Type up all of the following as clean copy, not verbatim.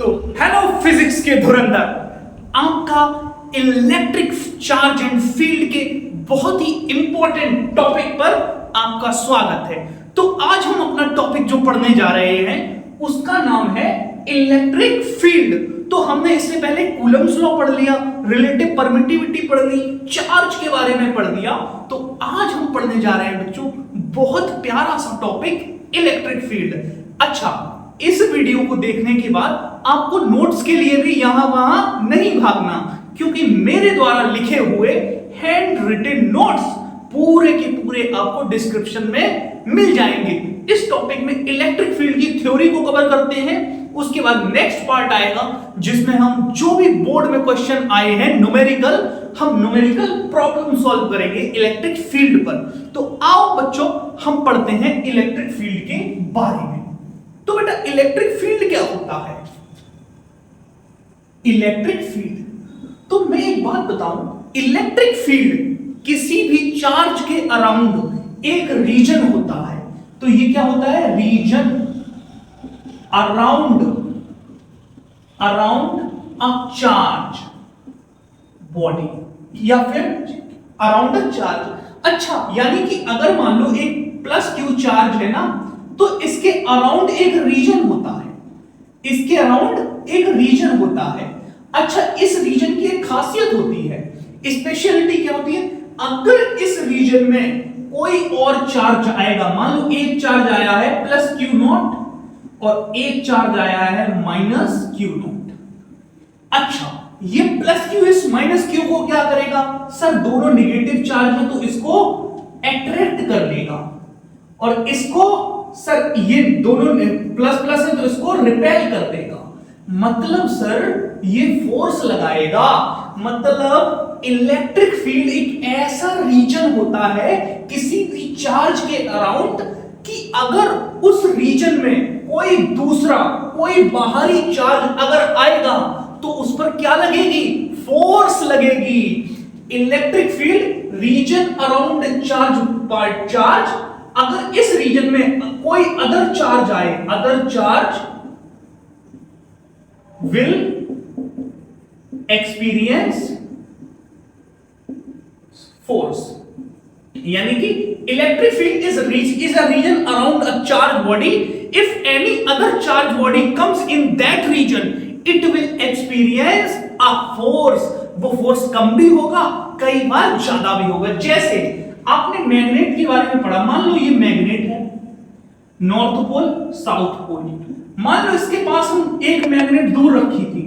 तो hello physics के धुरंधर, आपका इलेक्ट्रिक चार्ज एंड फील्ड के बहुत ही इंपॉर्टेंट टॉपिक पर आपका स्वागत है। तो आज हम अपना टॉपिक जो पढ़ने जा रहे हैं उसका नाम है इलेक्ट्रिक फील्ड। तो हमने इससे पहले कूलम्स लॉ पढ़ लिया, रिलेटिव परमिटिविटी पढ़ ली, चार्ज के बारे में पढ़ लिया। तो आज हम पढ़ने जा रहे हैं बच्चों बहुत प्यारा सा टॉपिक इलेक्ट्रिक फील्ड। अच्छा, इस वीडियो को देखने के बाद आपको नोट्स के लिए भी यहां वहां नहीं भागना, क्योंकि मेरे द्वारा लिखे हुए हैंड रिटन नोट्स पूरे के पूरे आपको डिस्क्रिप्शन में मिल जाएंगे। इस टॉपिक में इलेक्ट्रिक फील्ड की थ्योरी को कवर करते हैं, उसके बाद नेक्स्ट पार्ट आएगा जिसमें हम जो भी बोर्ड में क्वेश्चन आए हैं न्यूमेरिकल, हम न्यूमेरिकल प्रॉब्लम सॉल्व करेंगे इलेक्ट्रिक फील्ड पर। तो आओ बच्चों हम पढ़ते हैं इलेक्ट्रिक फील्ड के बारे में। तो बेटा इलेक्ट्रिक फील्ड क्या होता है? इलेक्ट्रिक फील्ड, तो मैं एक बात बताऊं, इलेक्ट्रिक फील्ड किसी भी चार्ज के अराउंड एक रीजन होता है। तो ये क्या होता है? Region around a charge body या फिर अराउंड अ चार्ज। अच्छा, यानी कि अगर मान लो एक प्लस क्यू चार्ज है ना, तो इसके अराउंड एक रीजन होता है, इसके अराउंड एक रीजन होता है। अच्छा, इस रीजन की एक खासियत होती है, स्पेशलिटी क्या होती है? अगर इस रीजन में कोई और चार्ज आएगा, मान लो एक चार्ज आया है प्लस क्यू नॉट और एक चार्ज आया है माइनस क्यू नॉट। अच्छा, ये प्लस क्यू इस माइनस क्यू को क्या करेगा? सर दोनों नेगेटिव चार्ज है तो इसको अट्रैक्ट कर लेगा, और इसको सर ये दोनों प्लस प्लस है तो इसको रिपेल कर देगा। मतलब सर ये फोर्स लगाएगा। मतलब इलेक्ट्रिक फील्ड एक ऐसा रीजन होता है किसी भी चार्ज के अराउंड कि अगर उस रीजन में कोई दूसरा कोई बाहरी चार्ज अगर आएगा तो उस पर क्या लगेगी? फोर्स लगेगी। Electric field region around charge, अगर इस रीजन में कोई अदर चार्ज आए, other charge will experience force. यानी कि electric field is a region around a charged body. If any other charged body comes in that region, it will experience a force. वो force कम भी होगा, कई बार ज्यादा भी होगा। जैसे आपने मैग्नेट के बारे में पढ़ा, मान लो ये मैग्नेट है, नॉर्थ पोल साउथ पोल। मान लो इसके पास हम एक मैग्नेट दूर रखी थी,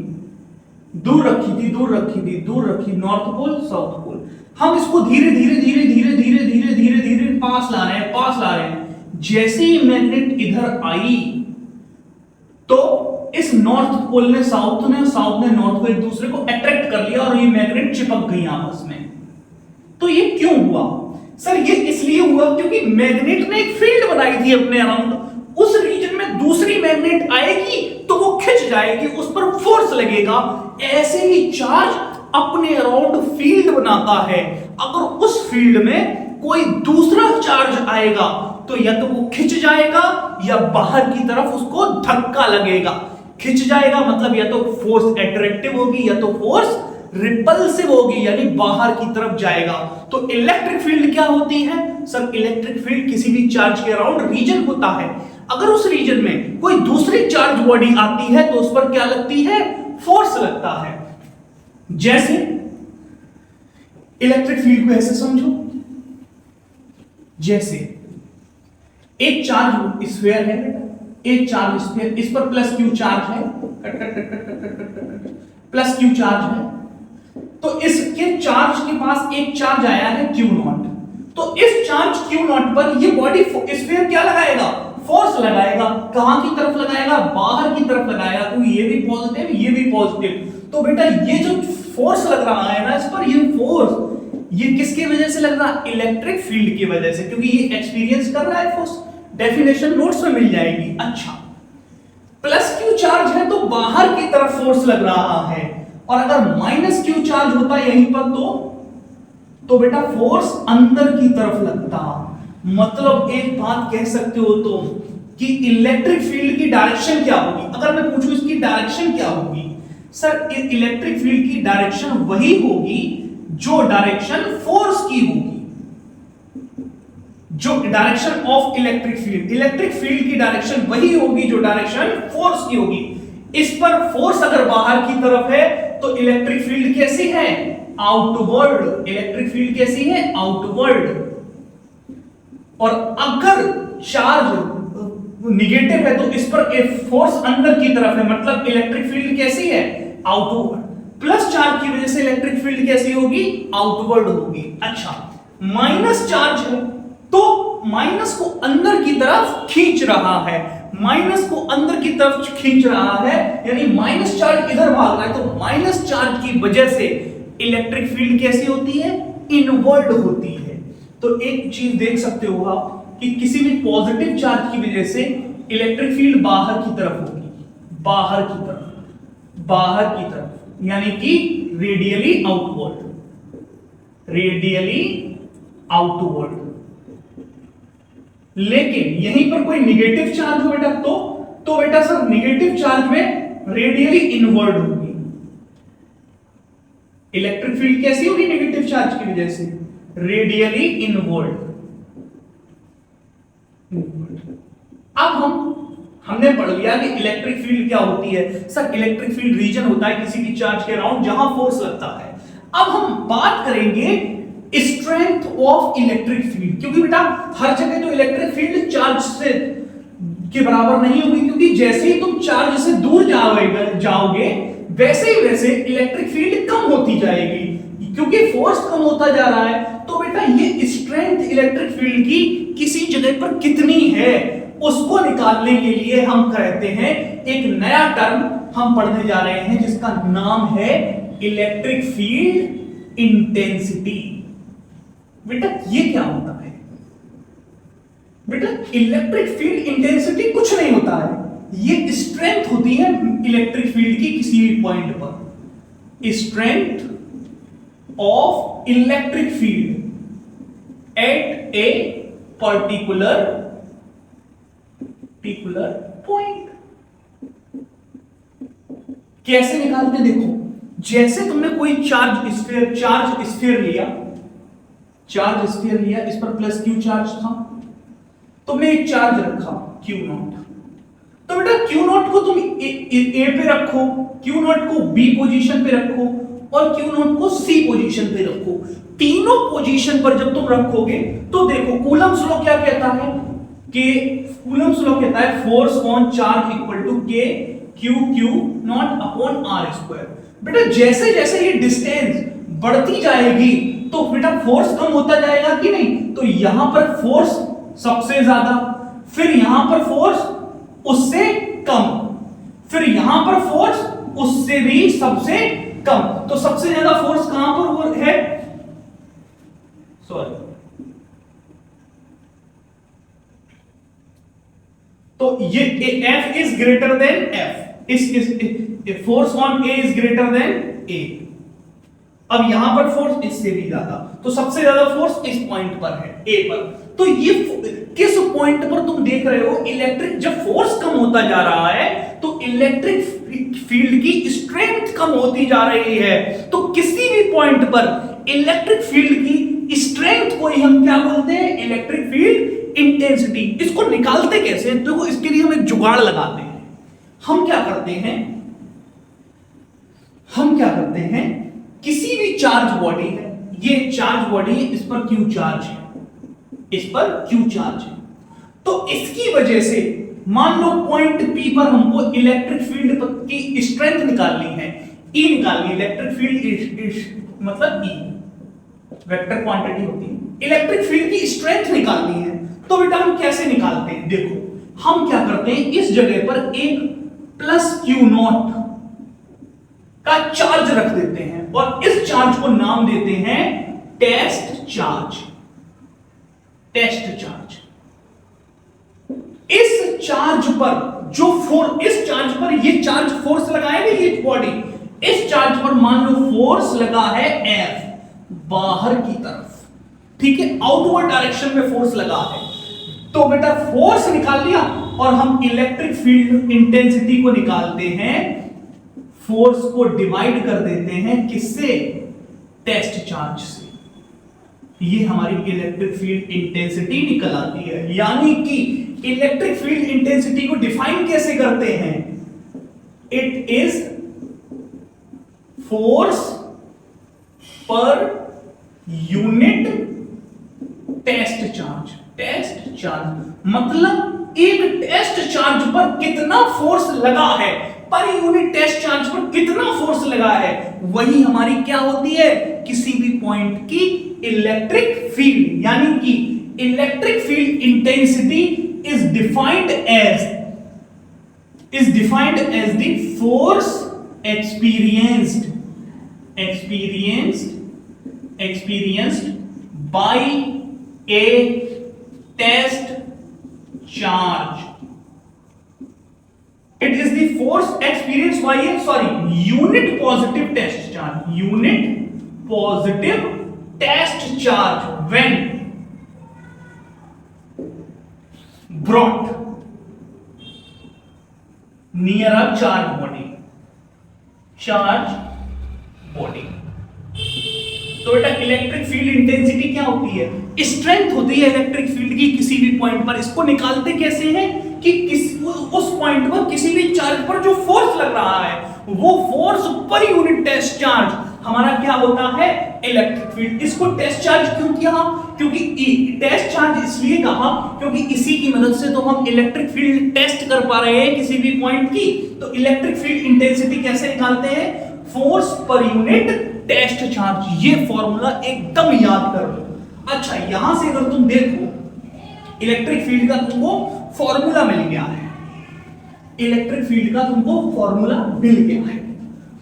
नॉर्थ पोल साउथ पोल। हम इसको धीरे धीरे पास ला रहे हैं। जैसे ही मैग्नेट इधर आई तो इस नॉर्थ पोल ने साउथ ने नॉर्थ को एक दूसरे को अट्रैक्ट कर लिया और ये मैग्नेट चिपक गई आपस में। तो ये क्यों हुआ? सर ये इसलिए हुआ क्योंकि मैग्नेट ने एक फील्ड बनाई थी अपने अराउंड। उस रीजन में दूसरी मैग्नेट आएगी तो वो खिंच जाएगी, उस पर फोर्स लगेगा। ऐसे ही चार्ज अपने अराउंड फील्ड बनाता है। अगर उस फील्ड में कोई दूसरा चार्ज आएगा तो या तो वो खिंच जाएगा या बाहर की तरफ उसको धक्का लगेगा। खिंच जाएगा मतलब या तो फोर्स अट्रैक्टिव होगी या तो फोर्स रिपल्सिव होगी, यानी बाहर की तरफ जाएगा। तो इलेक्ट्रिक फील्ड क्या होती है? सर इलेक्ट्रिक फील्ड किसी भी चार्ज के अराउंड रीजन होता है। अगर उस रीजन में कोई दूसरी चार्ज बॉडी आती है तो उस पर क्या लगती है? फोर्स लगता है। जैसे इलेक्ट्रिक फील्ड को ऐसे समझो, जैसे एक चार्ज स्फीयर है, एक चार्ज स्फीयर, इस पर प्लस क्यू चार्ज है, प्लस क्यू चार्ज है। तो इसके चार्ज के पास एक चार्ज आया है क्यू नॉट। तो इस चार्ज क्यू नॉट पर ये बॉडी स्फीयर क्या लगाएगा? फोर्स लगाएगा। कहां की तरफ लगाएगा? बाहर की तरफ लगाएगा, क्योंकि ये भी पॉजिटिव ये भी पॉजिटिव। तो बेटा ये जो फोर्स लग रहा है ना इस पर, ये फोर्स ये किसकी वजह से लग रहा है? इलेक्ट्रिक फील्ड की वजह से, क्योंकि ये एक्सपीरियंस कर रहा है फोर्स। डेफिनेशन नोट्स में मिल जाएगी। अच्छा, प्लस क्यू चार्ज है तो बाहर की तरफ फोर्स लग रहा है, और अगर माइनस क्यू चार्ज होता यहीं पर तो बेटा फोर्स अंदर की तरफ लगता। मतलब एक बात कह सकते हो तो कि इलेक्ट्रिक फील्ड की डायरेक्शन क्या होगी। अगर मैं पूछूं इसकी डायरेक्शन क्या होगी, सर इलेक्ट्रिक फील्ड की डायरेक्शन वही होगी जो डायरेक्शन फोर्स की होगी। जो डायरेक्शन ऑफ इलेक्ट्रिक फील्ड की डायरेक्शन वही होगी जो डायरेक्शन फोर्स की होगी। इस पर फोर्स अगर बाहर की तरफ है तो इलेक्ट्रिक फील्ड कैसी है, आउटवर्ड। इलेक्ट्रिक फील्ड कैसी है, आउटवर्ड। और अगर चार्ज निगेटिव है तो इस पर एक फोर्स अंदर की तरफ है, मतलब इलेक्ट्रिक फील्ड कैसी है, आउटवर्ड। प्लस चार्ज की वजह से इलेक्ट्रिक फील्ड कैसी होगी, आउटवर्ड होगी। अच्छा, माइनस चार्ज है तो माइनस को अंदर की तरफ खींच रहा है, माइनस को अंदर की तरफ खींच रहा है, यानी माइनस चार्ज इधर भाग रहा है, तो माइनस चार्ज की वजह से इलेक्ट्रिक फील्ड कैसी होती है, इनवर्ड होती है। तो एक चीज देख सकते हो आप कि किसी भी पॉजिटिव चार्ज की वजह से इलेक्ट्रिक फील्ड बाहर की तरफ होगी, बाहर की तरफ, बाहर की तरफ, यानी कि रेडियली आउटवर्ड, रेडियली आउटवर्ड। लेकिन यहीं पर कोई निगेटिव चार्ज हो बेटा तो बेटा सर निगेटिव चार्ज में रेडियली इनवर्ड होगी। इलेक्ट्रिक फील्ड कैसी होगी निगेटिव चार्ज की वजह से, रेडियली इनवर्ड। अब हमने पढ़ लिया कि इलेक्ट्रिक फील्ड क्या होती है। सर इलेक्ट्रिक फील्ड रीजन होता है किसी भी चार्ज के अराउंड जहां फोर्स लगता है। अब हम बात करेंगे स्ट्रेंथ ऑफ इलेक्ट्रिक फील्ड, क्योंकि बेटा हर जगह तो इलेक्ट्रिक फील्ड चार्ज से के बराबर नहीं होगी, क्योंकि जैसे ही तुम चार्ज से दूर जाओगे वैसे ही वैसे इलेक्ट्रिक फील्ड कम होती जाएगी, क्योंकि फोर्स कम होता जा रहा है। तो बेटा ये स्ट्रेंथ इलेक्ट्रिक फील्ड की किसी जगह पर कितनी है उसको निकालने के लिए हम कहते हैं, एक नया टर्म हम पढ़ने जा रहे हैं जिसका नाम है इलेक्ट्रिक फील्ड इंटेंसिटी। बेटा ये क्या होता है, बेटा इलेक्ट्रिक फील्ड इंटेंसिटी कुछ नहीं होता है, ये स्ट्रेंथ होती है इलेक्ट्रिक फील्ड की किसी भी पॉइंट पर। Strength of electric field eight a particular point. कैसे निकालते देखो, जैसे तुमने कोई चार्ज स्फीयर लिया, इस पर प्लस क्यू चार्ज था, तुमने एक चार्ज रखा क्यू नॉट, तो बेटा क्यू नॉट को तुम ए पे रखो, क्यू नॉट को बी पोजीशन पे रखो और क्यू नॉट को सी पोजीशन पे रखो। तीनों पोजीशन पर जब तुम रखोगे तो देखो कूलम्स लॉ क्या कहता है कि कूलम्स लॉ कहता है force on charge equal to के Q naught upon are square. बेटा जैसे जैसे ये डिस्टेंस बढ़ती जाएगी तो बेटा फोर्स कम होता जाएगा कि नहीं, तो यहां पर फोर्स सबसे ज्यादा, फिर यहां पर फोर्स उससे कम, फिर यहां पर फोर्स उससे भी सबसे कम। तो सबसे ज्यादा फोर्स कहां पर है, सॉरी, तो ये F is greater than F, इस force on A is greater than A। अब यहां पर फोर्स इससे भी ज्यादा, तो सबसे ज्यादा फोर्स इस पॉइंट पर है, A पर। तो ये किस पॉइंट पर तुम देख रहे हो इलेक्ट्रिक, जब फोर्स कम होता जा रहा है तो इलेक्ट्रिक फील्ड की स्ट्रेंथ कम होती जा रही है। तो किसी भी पॉइंट पर इलेक्ट्रिक फील्ड की स्ट्रेंथ को ही हम क्या बोलते हैं, इलेक्ट्रिक फील्ड इंटेंसिटी। इसको निकालते कैसे, देखो इसके लिए हम एक जुगाड़ लगाते हैं। हम क्या करते हैं, किसी भी चार्ज बॉडी है, ये चार्ज बॉडी है, इस पर क्यू चार्ज है, इस पर क्यू चार्ज है, तो इसकी वजह से मान लो पॉइंट P पर हमको इलेक्ट्रिक फील्ड की स्ट्रेंथ निकालनी है, E निकालनी है। इलेक्ट्रिक फील्ड मतलब E वेक्टर क्वांटिटी होती है, इलेक्ट्रिक फील्ड की स्ट्रेंथ निकालनी है। तो बेटा हम कैसे निकालते हैं, देखो हम क्या करते हैं, इस जगह पर एक प्लस क्यू नॉट का चार्ज रख देते हैं और इस चार्ज को नाम देते हैं टेस्ट चार्ज। इस चार्ज पर जो इस चार्ज पर ये चार्ज फोर्स लगाएगा ये बॉडी, इस चार्ज पर मान लो फोर्स लगा है F बाहर की तरफ, ठीक है, आउटवर्ड डायरेक्शन में फोर्स लगा है। तो बेटा फोर्स निकाल लिया और हम इलेक्ट्रिक फील्ड इंटेंसिटी को निकालते हैं, फोर्स को डिवाइड कर देते हैं किससे, टेस्ट चार्ज से। ये हमारी इलेक्ट्रिक फील्ड इंटेंसिटी निकल आती है। यानी कि इलेक्ट्रिक फील्ड इंटेंसिटी को डिफाइन कैसे करते हैं, it is force per unit test charge. Test charge मतलब एक टेस्ट चार्ज पर कितना फोर्स लगा है, पर यूनिट टेस्ट चार्ज पर कितना फोर्स लगा है, वही हमारी क्या होती है, किसी भी पॉइंट की इलेक्ट्रिक फील्ड। यानी कि electric field intensity is defined as the force experienced by a test charge. It is the force experienced by a unit positive test charge. Unit positive test charge when brought near a charge body. तो बेटा electric field intensity क्या होती है, strength होती है electric field की किसी भी पॉइंट पर। इसको निकालते कैसे हैं कि उस पॉइंट पर किसी भी चार्ज पर जो फोर्स लग रहा है वो force per unit test charge हमारा क्या होता है, इलेक्ट्रिक फील्ड। इसको टेस्ट चार्ज क्यों किया, क्योंकि टेस्ट चार्ज इसलिए कहा क्योंकि इसी की मदद से तो हम इलेक्ट्रिक फील्ड टेस्ट कर पा रहे हैं किसी भी पॉइंट की। तो इलेक्ट्रिक फील्ड इंटेंसिटी कैसे निकालते हैं, force per unit test charge. ये फॉर्मूला एकदम याद कर लो। अच्छा यहां से अगर तुम देखो इलेक्ट्रिक फील्ड का तुमको फॉर्मूला मिल गया है, इलेक्ट्रिक फील्ड का तुमको फॉर्मूला मिल गया है।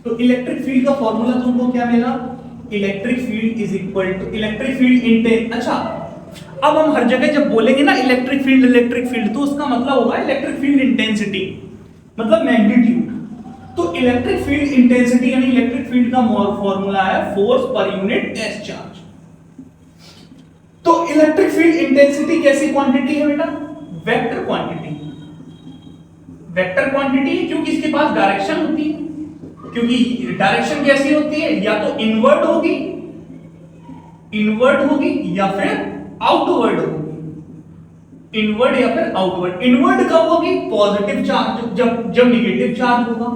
तो इलेक्ट्रिक फील्ड का फॉर्मूला तुमको क्या मिला, electric field is equal to electric field intense. अच्छा अब हम हर जगह जब बोलेंगे ना इलेक्ट्रिक फील्ड तो उसका मतलब होगा इलेक्ट्रिक फील्ड इंटेंसिटी मतलब मैग्नीट्यूड। तो इलेक्ट्रिक फील्ड इंटेंसिटी यानी इलेक्ट्रिक फील्ड का फॉर्मूला है force per unit test charge. तो इलेक्ट्रिक फील्ड इंटेंसिटी कैसी क्वांटिटी है बेटा, वेक्टर क्वांटिटी। वेक्टर क्वांटिटी है क्योंकि इसके पास डायरेक्शन होती है, क्योंकि डायरेक्शन कैसी होती है, या तो इनवर्ड होगी या फिर आउटवर्ड होगी। इनवर्ड या फिर आउटवर्ड। इनवर्ड कब होगी, पॉजिटिव चार्ज जब नेगेटिव चार्ज होगा,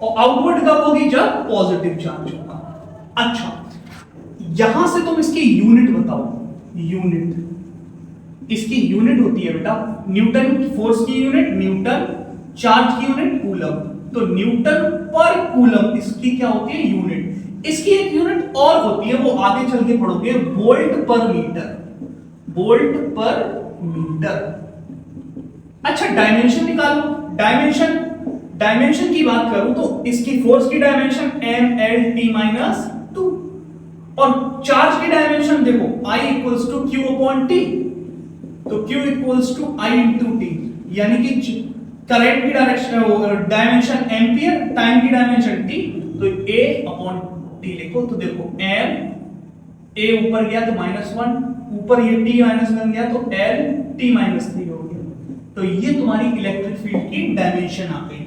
और आउटवर्ड कब होगी, जब पॉजिटिव चार्ज होगा। अच्छा यहां से तुम इसकी यूनिट बताओ। यूनिट, इसकी यूनिट होती है बेटा न्यूटन, फोर्स की यूनिट न्यूटन, चार्ज की यूनिट कूलम। तो न्यूटन पर कूलम इसकी क्या होती है, यूनिट। इसकी एक यूनिट और होती है, वो आगे चल के पढ़ोगे, वोल्ट पर मीटर। वोल्ट पर मीटर। अच्छा डायमेंशन निकालो। डायमेंशन की बात करूं तो इसकी फोर्स की डायमेंशन mLt-2 और चार्ज की डायमेंशन देखो I equals to Q upon T। तो Q equals to I into T, यानी कि करंट की डायमेंशन एम्पियर, टाइम की डायमेंशन T, तो A अपॉन T लिखो। तो देखो M, A ऊपर गया तो -1, ऊपर ये T -1 गया तो L T-3 हो गया। तो ये तुम्हारी इलेक्ट्रिक फील्ड की डायमेंशन आ गई।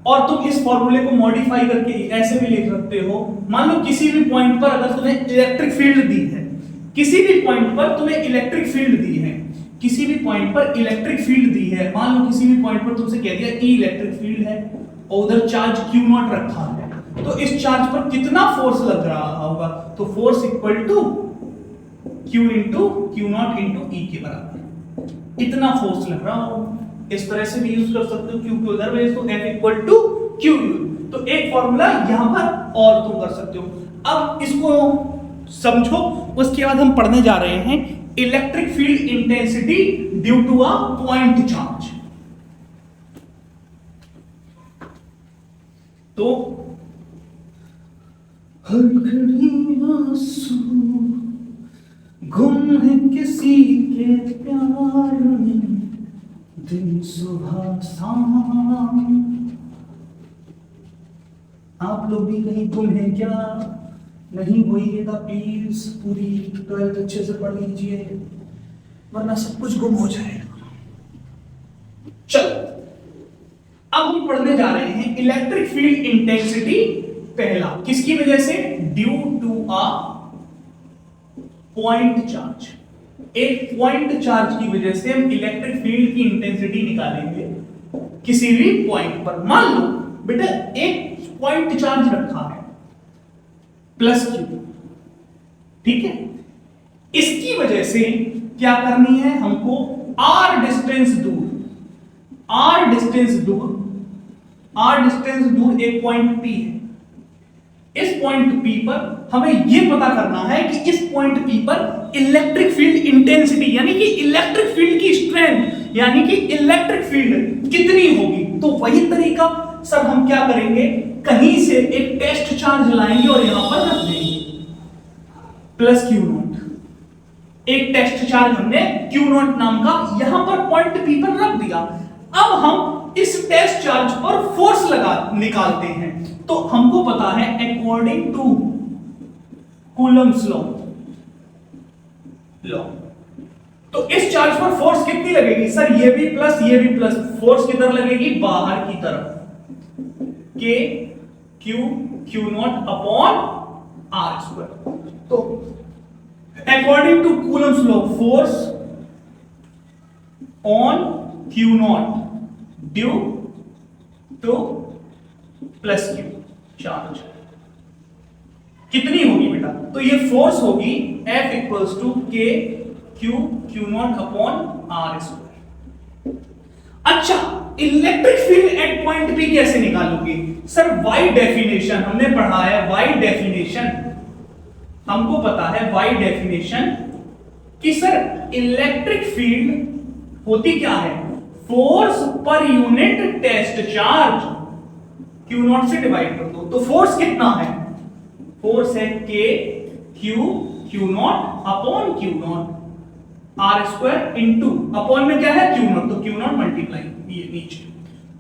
और तुम इस फॉर्मूले को मॉडिफाई करके ऐसे भी लिख सकते हो, मान लो किसी भी पॉइंट पर अगर तुम्हें इलेक्ट्रिक फील्ड दी है, किसी भी पॉइंट पर तुम्हें इलेक्ट्रिक फील्ड दी है, किसी भी पॉइंट पर इलेक्ट्रिक फील्ड दी है, मान लो किसी भी पॉइंट पर तुमसे कह दिया E इलेक्ट्रिक फील्ड है और उधर चार्ज Q0 रखा है, तो इस चार्ज पर कितना फोर्स लग रहा होगा, तो force equal to Q into Q0 into E के बराबर, इतना फोर्स लग रहा होगा। इस तरह से भी यूज कर सकते हो, Q को उधर भेज दो, F इक्वल टू Q। तो एक फॉर्मूला यहां पर और तुम कर सकते हो। अब इसको समझो, उसके बाद हम पढ़ने जा रहे हैं electric field intensity due to a point charge. तो हर घड़ी आंसू गुम है किसी के प्यार में, दिन सुबह शाम। आप लोग भी कहीं गुम हैं क्या? नहीं होइएगा प्लीज, पूरी 12th अच्छे से पढ़ लीजिए। वरना सब कुछ गुम हो जाएगा। चलो अब हम पढ़ने जा रहे हैं इलेक्ट्रिक फील्ड इंटेंसिटी पहला, किसकी वजह से? Due to a point charge. एक पॉइंट चार्ज की वजह से हम इलेक्ट्रिक फील्ड की इंटेंसिटी निकालेंगे किसी भी पॉइंट पर। मान लो बेटा एक पॉइंट चार्ज रखा है प्लस क्यू, ठीक है, इसकी वजह से क्या करनी है हमको? आर डिस्टेंस दूर एक पॉइंट पी है। इस पॉइंट पी पर हमें यह पता करना है कि इस पॉइंट पी पर इलेक्ट्रिक फील्ड इंटेंसिटी यानी कि इलेक्ट्रिक फील्ड की स्ट्रेंथ यानी कि इलेक्ट्रिक फील्ड कितनी होगी। तो वही तरीका सर हम क्या करेंगे, कहीं से एक टेस्ट चार्ज लाएंगे और यहां पर रख देंगे प्लस क्यू नॉट। एक टेस्ट चार्ज हमने क्यू नॉट नाम का यहां पर पॉइंट पी पर रख दिया। अब हम इस टेस्ट चार्ज पर फोर्स निकालते हैं। तो हमको पता है अकॉर्डिंग टू कूलम्ब्स लॉ, तो इस चार्ज पर फोर्स कितनी लगेगी? सर ये भी प्लस, फोर्स किधर लगेगी? बाहर की तरफ, k Q naught upon are square. तो according to Coulomb's law force on q naught due to plus q charge कितनी होगी बेटा? तो ये फोर्स होगी F इक्वल्स टू के Q naught upon are square. अच्छा, electric field at point P कैसे निकालोगे? सर वाई डेफिनेशन हमने पढ़ा है, वाई डेफिनेशन हमको पता है, वाई डेफिनेशन कि सर इलेक्ट्रिक फील्ड होती क्या है? Force per unit test charge Q naught से डिवाइड कर दो। तो फोर्स कितना है? फोर्स है K Q naught upon Q naught R square into upon में क्या है? क्यू नॉट, तो क्यू नॉट मल्टीप्लाई ये नीचे।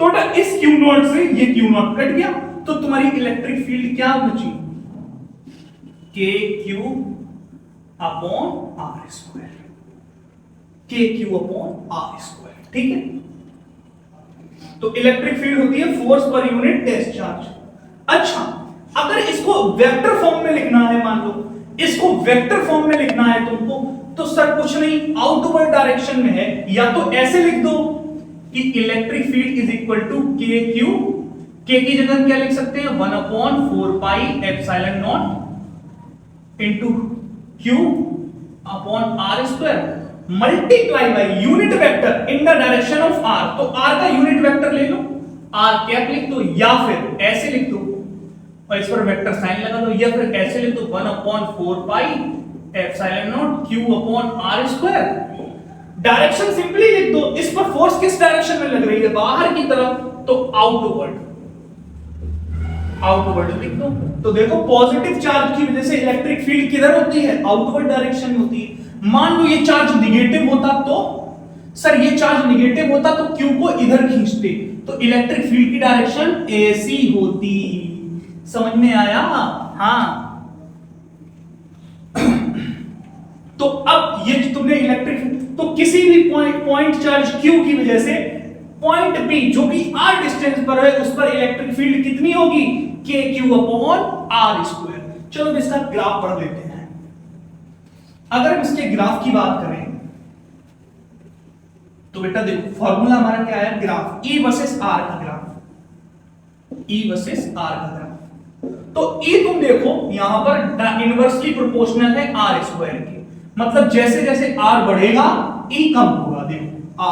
तो इस क्यू नॉट से ये क्यू नॉट कट गया, तो तुम्हारी इलेक्ट्रिक फील्ड क्या बची? के क्यू अपॉन आर स्क्वायर, के क्यू अपॉन आर स्क्वायर, ठीक है। तो इलेक्ट्रिक फील्ड होती है force per unit test charge. अच्छा, अगर इसको वेक्टर फॉर्म में लिखना है, मान लो इसको वेक्टर फॉर्म में लिखना है तुमको, तो सर कुछ नहीं, आउटवर्ड डायरेक्शन में है, या तो ऐसे लिख दो कि electric field is equal to के क्यू, के की जगह क्या लिख सकते हैं? 1/4 pi epsilon naught into Q upon are square multiply by unit vector in the direction of R. तो आर का यूनिट वेक्टर ले लो, आर कैप लिख दो, या फिर ऐसे लिख दो और इस पर वेक्टर साइन लगा दो, या फिर ऐसे लिख दो 1/4 pi epsilon naught Q upon are square. Direction simply लिख दो, इस पर फोर्स किस डायरेक्शन में लग रही है? बाहर की तरफ, तो आउटवर्ड लिख दो। तो देखो पॉजिटिव चार्ज की वजह से इलेक्ट्रिक फील्ड किधर होती है? आउटवर्ड डायरेक्शन में होती है। मान लो ये चार्ज निगेटिव होता, तो सर ये चार्ज निगेटिव होता तो क्यू को इधर खींचते, तो इलेक्ट्रिक फील्ड की डायरेक्शन ऐसी होती। समझ में आया? हाँ। तो अब ये तुमने इलेक्ट्रिक, तो किसी भी पॉइंट चार्ज क्यू की वजह से पॉइंट पी जो भी आर डिस्टेंस पर है उस पर इलेक्ट्रिक फील्ड कितनी होगी? के क्यू अपॉन आर स्क्वायर। चलो इसका ग्राफ पढ़ लेते हैं। अगर हम इसके ग्राफ की बात करें तो बेटा देखो फॉर्मूला हमारा क्या है? ग्राफ E वर्सेस R का ग्राफ, E वर्सेस R का ग्राफ। तो E तुम देखो यहां पर इनवर्सली प्रोपोर्शनल है R स्क्वायर के, मतलब जैसे जैसे R बढ़ेगा E कम होगा। देखो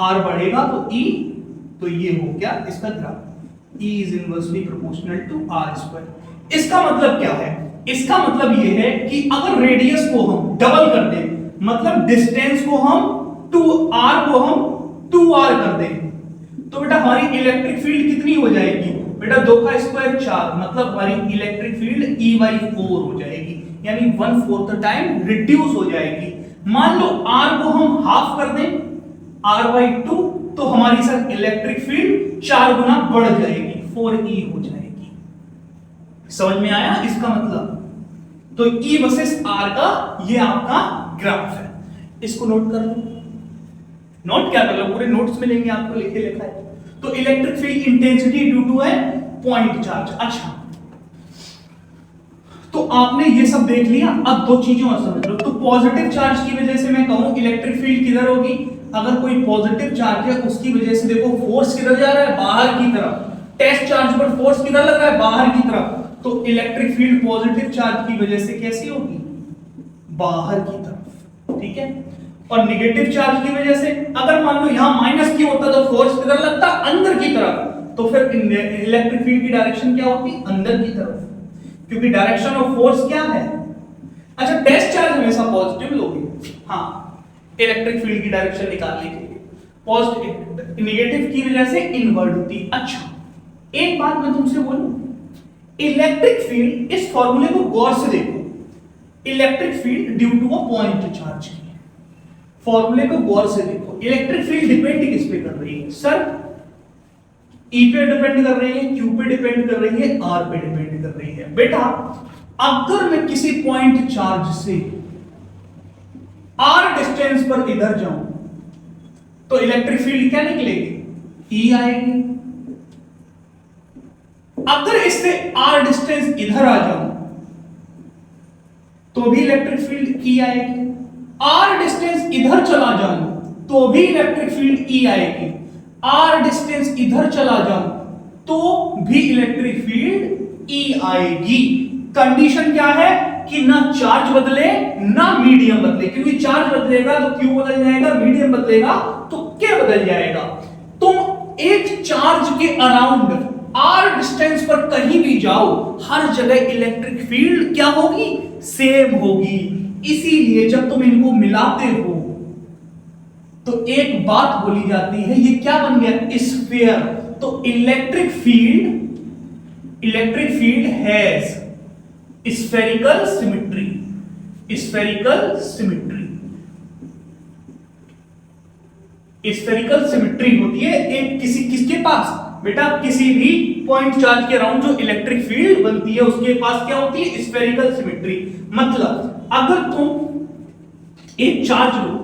R बढ़ेगा तो E, तो ये हो गया इसका graph, E is inversely proportional to R square. इसका मतलब क्या है? इसका मतलब ये है कि अगर रेडियस को हम डबल कर दें, मतलब डिस्टेंस को हम 2r को हम 2r कर दें, तो बेटा हमारी इलेक्ट्रिक फील्ड कितनी हो जाएगी? बेटा 2 का स्क्वायर 4, मतलब हमारी इलेक्ट्रिक फील्ड E/4 हो जाएगी, यानी 1/4 टाइम रिड्यूस हो जाएगी। मान लो r को हम हाफ कर दें, r/2, तो हमारी सर इलेक्ट्रिक फील्ड 4 गुना बढ़ जाएगी, 4e हो जाएगी। समझ में आया इसका मतलब? तो E वर्सेस R का ये आपका ग्राफ है। इसको नोट कर लो, नोट क्या कर लो, पूरे नोट्स मिलेंगे आपको, लिखे लिखा है। तो electric field intensity due to है पॉइंट चार्ज। अच्छा, तो आपने ये सब देख लिया, अब दो चीजों और समझ लो। तो पॉजिटिव चार्ज की वजह से मैं कहूं इलेक्ट्रिक फील्ड किधर होगी, अगर कोई पॉजिटिव चार्ज है उसकी वजह से देखो फोर्स किधर जा रहा है, बाहर की तरफ। टेस्ट चार्ज पर फोर्स किधर लग रहा है, बाहर की तरफ। तो इलेक्ट्रिक फील्ड पॉजिटिव चार्ज की वजह से कैसी होगी, बाहर की तरफ, ठीक है। और नेगेटिव चार्ज की वजह से अगर मान लो यहां माइनस क्यू होता तो फोर्स किधर लगता, अंदर की तरफ। तो फिर इलेक्ट्रिक फील्ड की डायरेक्शन क्या होती, अंदर की तरफ, क्योंकि डायरेक्शन ऑफ फोर्स क्या है। अच्छा, टेस्ट चार्ज हमेशा पॉजिटिव लोगे, हाँ, इलेक्ट्रिक फील्ड की डायरेक्शन निकालने के लिए। पॉजिटिव नेगेटिव की वजह से इनवर्ट होती। अच्छा, एक बात मैं तुमसे बोलूं, इलेक्ट्रिक फील्ड, इस फॉर्मूले को गौर से देखो, electric field due to a point charge की, फॉर्मूले को गौर से देखो। इलेक्ट्रिक फील्ड डिपेंड किस पे कर रही है सर, E पे डिपेंड कर रही है, Q पे डिपेंड कर रही है, R पे डिपेंड कर रही है। बेटा अगर मैं किसी पॉइंट चार्ज से R डिस्टेंस पर इधर जाऊं तो इलेक्ट्रिक फील्ड क्या निकलेगी, E आएगी। अगर इससे R डिस्टेंस इधर आ जाऊं तो भी इलेक्ट्रिक फील्ड E आएगी। R डिस्टेंस इधर चला जाऊं तो भी इलेक्ट्रिक फील्ड E आएगी। R डिस्टेंस इधर चला जाऊं तो भी इलेक्ट्रिक फील्ड E आएगी। कंडीशन क्या है कि ना चार्ज बदले ना मीडियम बदले, क्योंकि चार्ज बदलेगा तो Q बदल जाएगा, मीडियम बदलेगा तो K बदल जाएगा। तुम एक चार्ज के अराउंड R डिस्टेंस पर कहीं भी जाओ, हर जगह इलेक्ट्रिक फील्ड क्या होगी, सेम होगी। इसीलिए जब तुम इनको मिलाते हो तो एक बात बोली जाती है, ये क्या बन गया, स्फीयर। तो electric field has spherical symmetry, spherical symmetry होती है एक किसके पास, बेटा किसी भी पॉइंट चार्ज के अराउंड जो इलेक्ट्रिक फील्ड बनती है उसके पास क्या होती है, स्फेरिकल सिमेट्री। मतलब अगर तुम एक चार्ज लो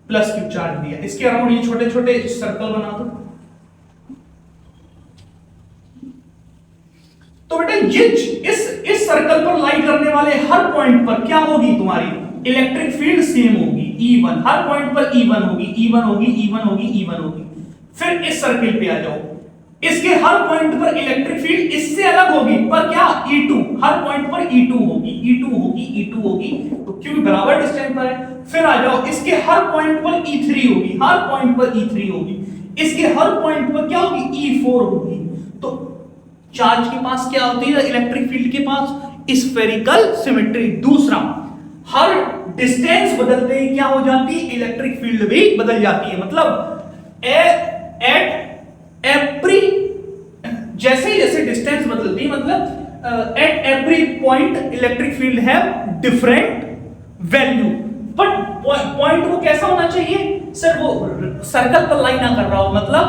प्लस क्यू चार्ज दिया, इसके अराउंड ये छोटे छोटे सर्कल बना दो, तो बेटा ये इस सर्कल पर लाई करने वाले हर पॉइंट पर क्या होगी, तुम्हारी इलेक्ट्रिक फील्ड सेम होगी, E1 हर पॉइंट पर E1 होगी। फिर इस सर्कल पे आ जाओ, इसके हर पॉइंट पर इलेक्ट्रिक फील्ड इससे अलग होगी, पर क्या, E2 हर पॉइंट पर E2 होगी, तो क्योंकि बराबर डिस्टेंस पर है। फिर आ जाओ, इसके हर पॉइंट पर E3 होगी, इसके हर पॉइंट पर क्या होगी, E4 होगी। तो चार्ज के पास क्या होती है, इलेक्ट्रिक फील्ड के पास स्फेरिकल सिमेट्री। दूसरा, हर डिस्टेंस बदलते ही क्या हो जाती है, इलेक्ट्रिक फील्ड भी बदल जाती है। मतलब एट एवरी, जैसे डिस्टेंस बदलती है, मतलब at every point electric field have different value. But point वो कैसा होना चाहिए सर, वो सर्कल पर लाइन ना कर रहा हो, मतलब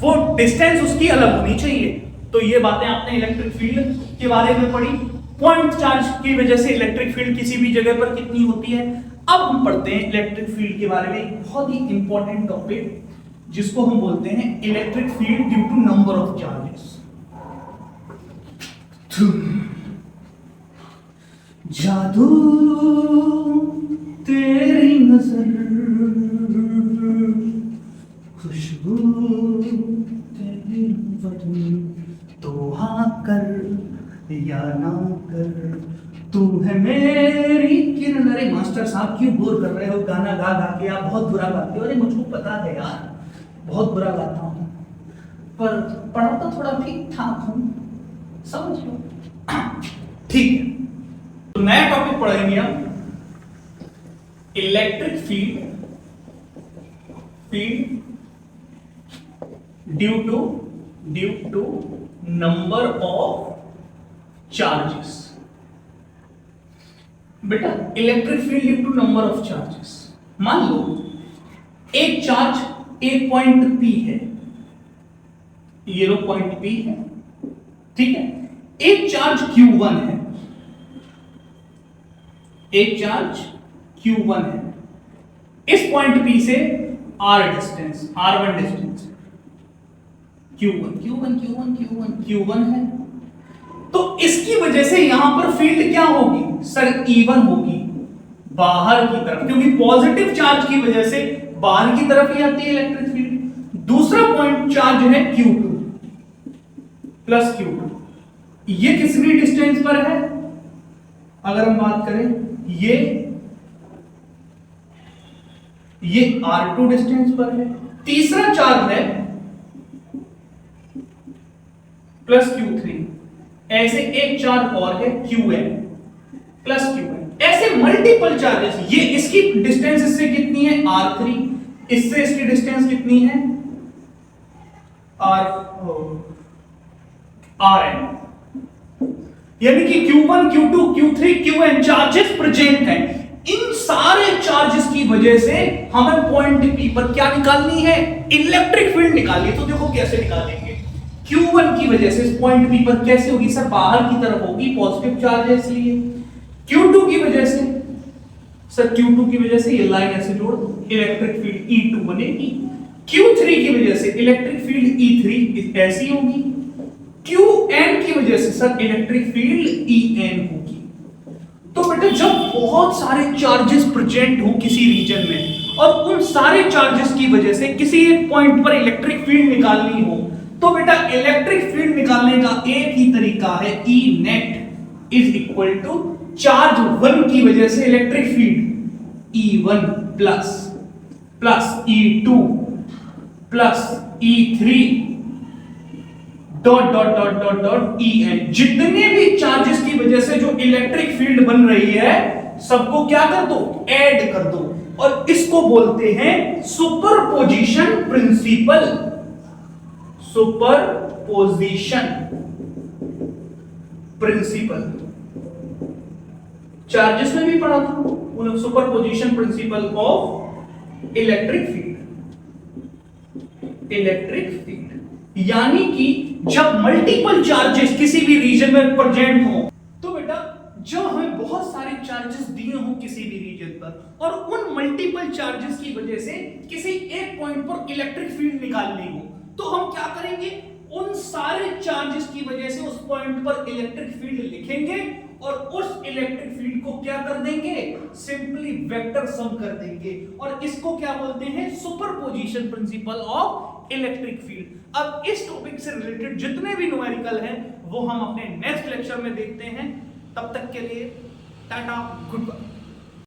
वो डिस्टेंस उसकी अलग होनी चाहिए। तो ये बातें आपने इलेक्ट्रिक फील्ड के बारे में पढ़ी। पॉइंट चार्ज की वजह से इलेक्ट्रिक फील्ड किसी भी जगह पर कितनी होती है। अब हम पढ़ते हैं इलेक्ट्रिक फील्ड के बारे में एक बहुत ही इंपॉर्टेंट टॉपिक, जिसको हम बोलते हैं electric field due to number of charges. जादू तेरी नजर, खुशबू तेरी बदन, तो हाँ कर या ना कर, तू है मेरी किरण। अरे मास्टर साहब क्यों बोर कर रहे हो, गाना गा गा के आप बहुत बुरा गाते हो। अरे मुझको पता है यार, बहुत बुरा गाता हूं, पर पढ़ा तो थोड़ा ठीक ठाक हूं, समझ लो। ठीक है, तो नया टॉपिक पढ़ेंगे हम, electric field due to number of charges. बेटा electric field due to number of charges, मान लो एक चार्ज एक पॉइंट P है, ये लो पॉइंट P है, ठीक है। एक चार्ज Q1 है, एक चार्ज Q1 है, इस पॉइंट P से R distance, R1 distance, Q1 है। तो इसकी वजह से यहां पर फील्ड क्या होगी सर? E1 होगी बाहर की तरफ, क्योंकि पॉजिटिव चार्ज की वजह से बाहर की तरफ ही आती है इलेक्ट्रिक फील्ड। दूसरा पॉइंट चार्ज है Q2 प्लस Q2, ये कितनी डिस्टेंस पर है? अगर हम बात करें ये R2 डिस्टेंस पर है। तीसरा चार्ज है प्लस Q3, ऐसे एक चार्ज और है Qn प्लस Qn, ऐसे मल्टीपल चार्जेस। ये इसकी डिस्टेंस इससे कितनी है? R3, इससे इसकी डिस्टेंस कितनी है? Rn, यानी कि Q1, Q2, Q3, Qn charges present हैं। इन सारे चार्जेस की वजह से हमें पॉइंट P पर क्या निकालनी है? इलेक्ट्रिक फील्ड निकालनी है। तो देखो कैसे निकालेंगे। Q1 की वजह से इस पॉइंट P पर कैसे होगी सर? बाहर की तरफ होगी, पॉजिटिव चार्ज है इसलिए। Q2 की वजह से सर, Q2 की वजह से ये लाइन ऐसे जोड़ दो, इलेक्ट्रिक फील्ड E2 बनेगी। Q3 की वजह से इलेक्ट्रिक फील्ड E3 ऐसी होगी। Qn की वजह से सर इलेक्ट्रिक फील्ड En होगी। तो बेटा जब बहुत सारे चार्जेस प्रेजेंट हो किसी रीजन में और उन सारे चार्जेस की वजह से किसी एक पॉइंट पर इलेक्ट्रिक फील्ड निकालनी हो, तो बेटा इलेक्ट्रिक फील्ड निकालने का एक ही तरीका है, E net is equal to charge 1 की वजह से इलेक्ट्रिक फील्ड E1 plus E2 plus E3 dot dot dot dot dot En। जितने भी चार्जेस की वजह से जो इलेक्ट्रिक फील्ड बन रही है सबको क्या कर दो? ऐड कर दो। और इसको बोलते हैं superposition principle. Superposition principle charges में भी पढ़ा था, superposition principle of electric field. यानी कि जब मल्टीपल चार्जेस किसी भी रीजन में प्रेजेंट हो, तो बेटा जब हमें बहुत सारे चार्जेस दिए हो किसी भी रीजन पर और उन मल्टीपल चार्जेस की वजह से किसी एक पॉइंट पर इलेक्ट्रिक फील्ड निकालनी हो, तो हम क्या करेंगे? उन सारे चार्जेस की वजह से उस पॉइंट पर इलेक्ट्रिक फील्ड लिखेंगे और उस इलेक्ट्रिक फील्ड को क्या कर देंगे? सिंपली वेक्टर सम कर देंगे। और इसको क्या बोलते हैं? Superposition principle of electric field. अब इस टॉपिक से रिलेटेड जितने भी न्यूमेरिकल हैं वो हम अपने नेक्स्ट लेक्चर में देखते हैं। तब तक के लिए टाटा, गुड बाय।